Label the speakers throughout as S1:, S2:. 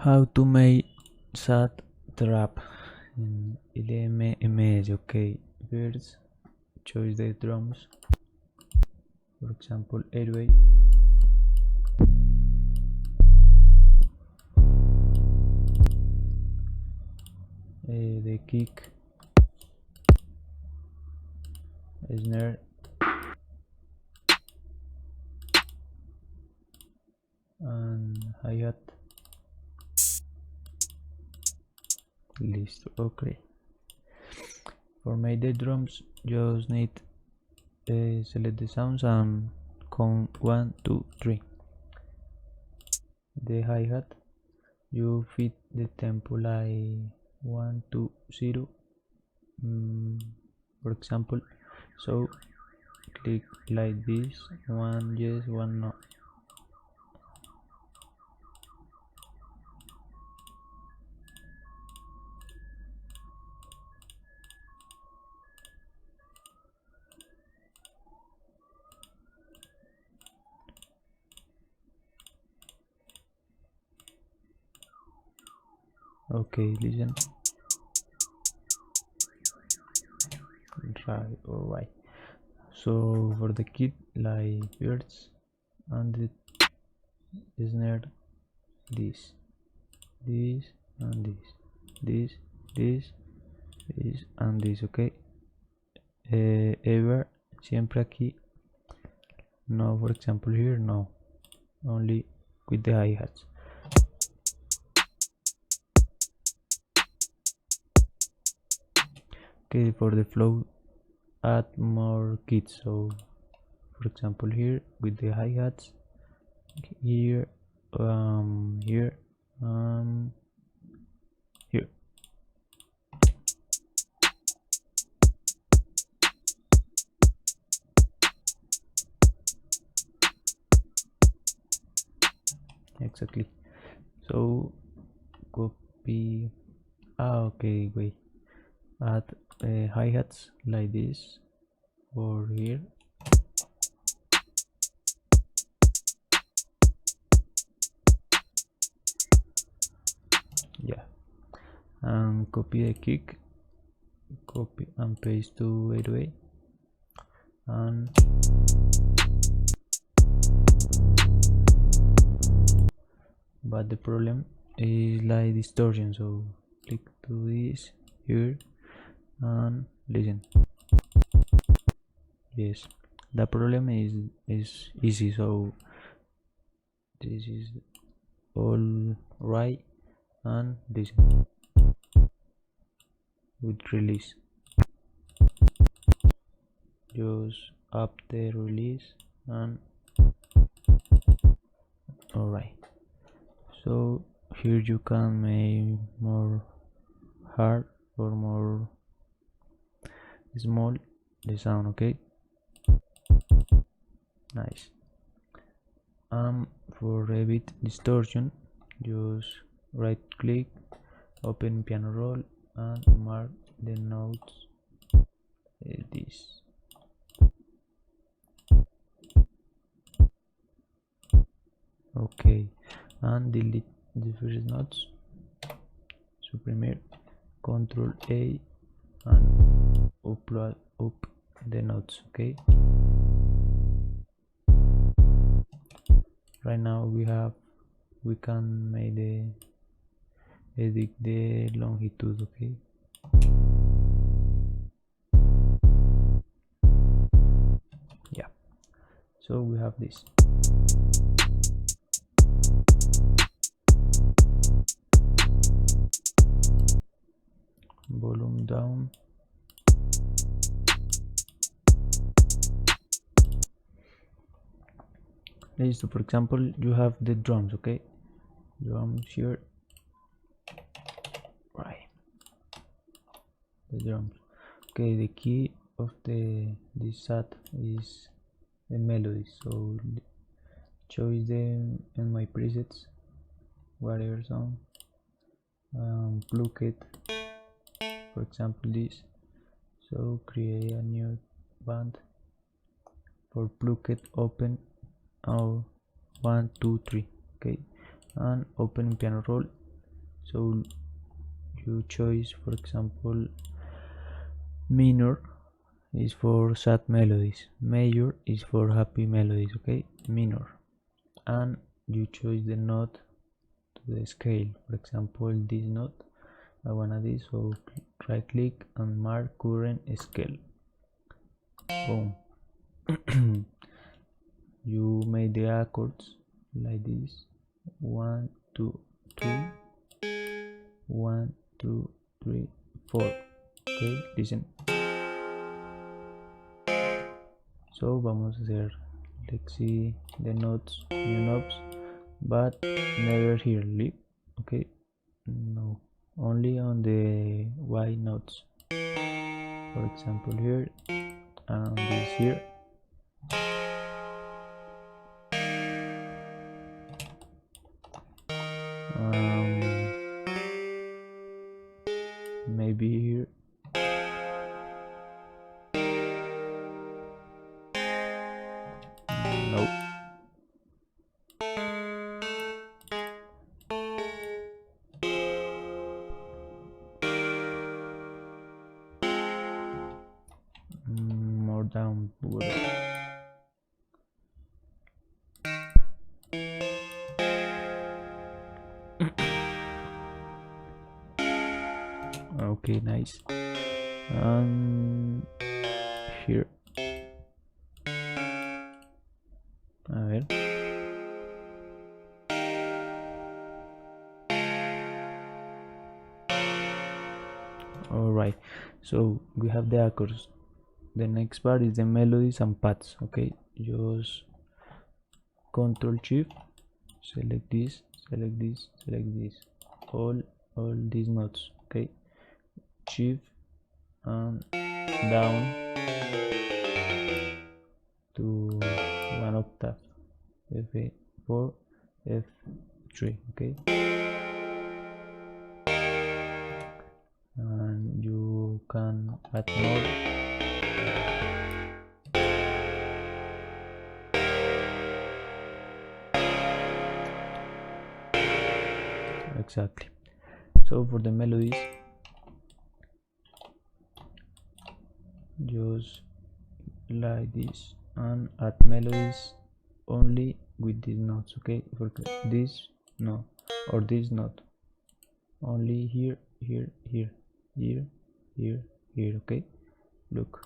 S1: How to make sad trap in LMMS. Okay, first choose the drums, for example 808, the kick, snare, and hi-hat. List. Okay, for make the drums just need select the sounds and count 1 2 3. The hi-hat, you fit the tempo like 1 2 0, for example, so click like this, one yes, one no. Okay, listen. Right, alright. So for the kit, like birds and the snare, this, this, and this, and this. Okay. Ever, siempre aquí. No, for example here, no. Only with the hi-hats. Okay, for the flow, add more kits. So for example here with the hi-hats, here, here, here. Exactly. So copy. Okay, wait. Add hi-hats like this or here. Yeah, and copy the kick, copy and paste to 808, and but the problem is like distortion, so click to this here and listen. Yes, the problem is easy, so this is all right, and listen with release, just up the release, and alright. So here you can make more hard or more small the sound. Okay, nice. For a bit distortion, just right click, open piano roll, and mark the notes this. Okay, and delete the first notes, supprime, Control A, and upload up the notes. Okay, right now we can make the edit the longitude. Okay, yeah, so we have this. Volume down. So for example you have the drums. Okay, drums here, right, the drums. Okay, the key of this set is the melody, so choose them in my presets, whatever song, plug it, for example this. So create a new band, for plug it, open, oh, 1 2 3. Okay, and open piano roll, So you choose, for example, minor is for sad melodies, major is for happy melodies, okay, minor, and you choose the note to the scale. For example, this note I wanna this, so right click and mark current scale. Boom. You made the accords like this: 1 2 3, 1 2 3 4. Okay, listen. So vamos a hacer, let's see the notes, new notes, but never here, leave. Okay, no, only on the Y notes. For example, here and this here. Maybe here. Nope. More down. Okay, nice. And here. A ver. Alright, so we have the accords. The next part is the melodies and paths. Okay, just Control Shift, select this, select this, select this, all these notes. Okay, Shift and down to one octave, F4, F3. Okay, and you can add more. Exactly. So for the melodies, just like this and add melodies only with these notes. Okay, for this no, or this note, only here, here, here, here, here, here. Okay, look.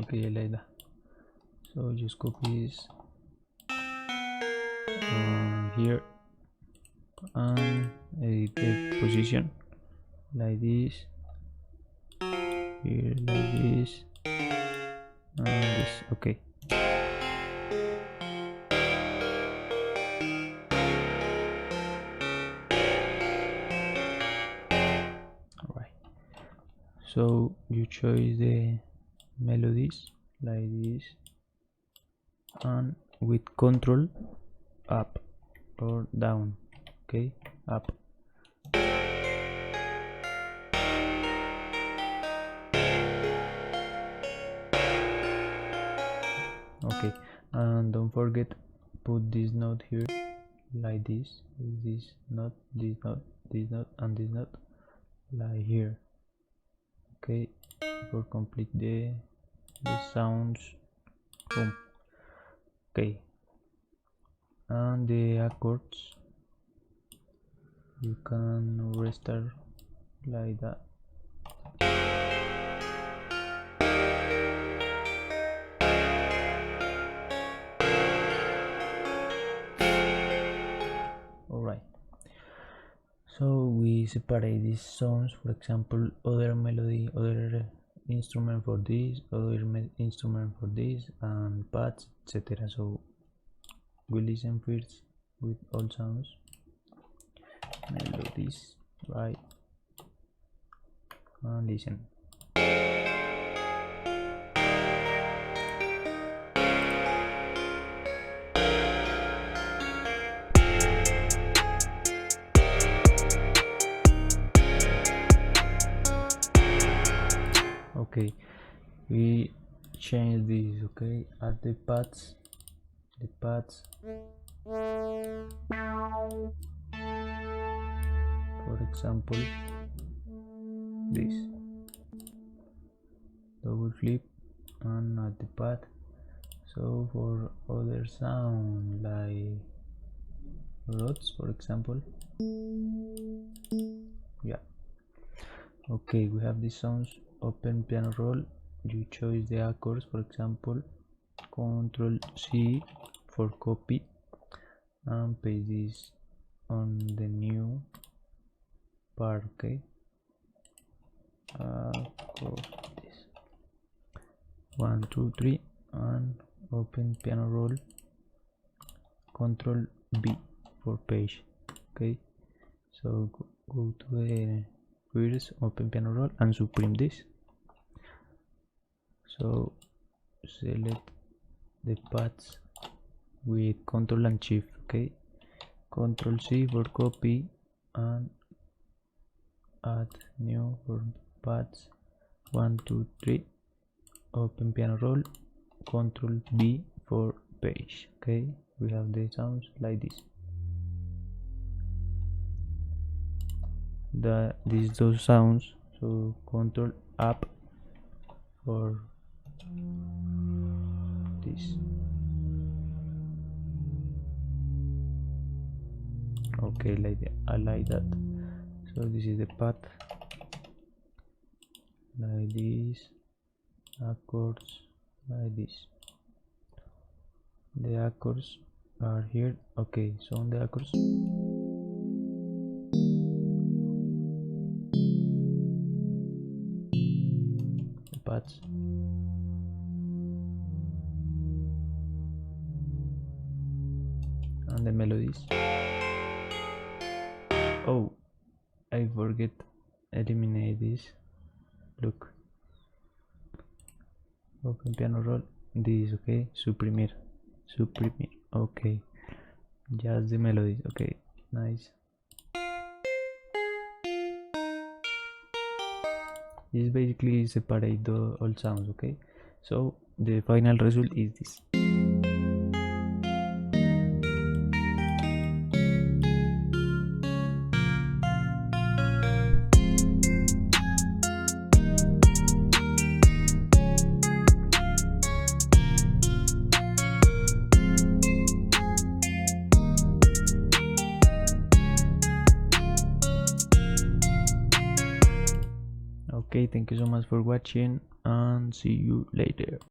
S1: Okay, like that. So just copy this here and edit the position like this, here like this, and this. Okay, alright, so you choose the melodies like this and with control up or down. Okay, up. Okay, and don't forget put this note here like this note, this note, this note, and this note like here. Okay, for complete the sounds. Boom. Okay, and the accords you can restart like that. Alright, so we separate these sounds, for example, other melody, other instrument for this, other instrument for this, and pads, etc. So we listen first with all sounds, melodies, right, and listen. Okay, we change this. Okay, add the pads, for example this, double flip and add the pad. So for other sound like rods, for example, yeah. Okay, we have these sounds. Open piano roll, you choose the accords, for example Ctrl C for copy and paste this on the new part. Okay, this 1 2 3 and open piano roll, Ctrl B for page. Okay, so go to the first open piano roll and supreme this. So select the pads with Ctrl and Shift. Okay, Ctrl C for copy and add new for pads 1 2 3, open piano roll, Ctrl B for page. Okay, we have the sounds like this. These those sounds. So Ctrl up for this. Okay, like that. I like that. So this is the path, like this, accords like this. The accords are here. Okay, so on the accords, the pads, and the melodies. Oh, I forget eliminate this. Look, open piano roll, this. Okay, suprimir. Okay, just the melodies. Okay, nice. This basically separate the all sounds. Okay, so the final result is this. Okay, thank you so much for watching and see you later.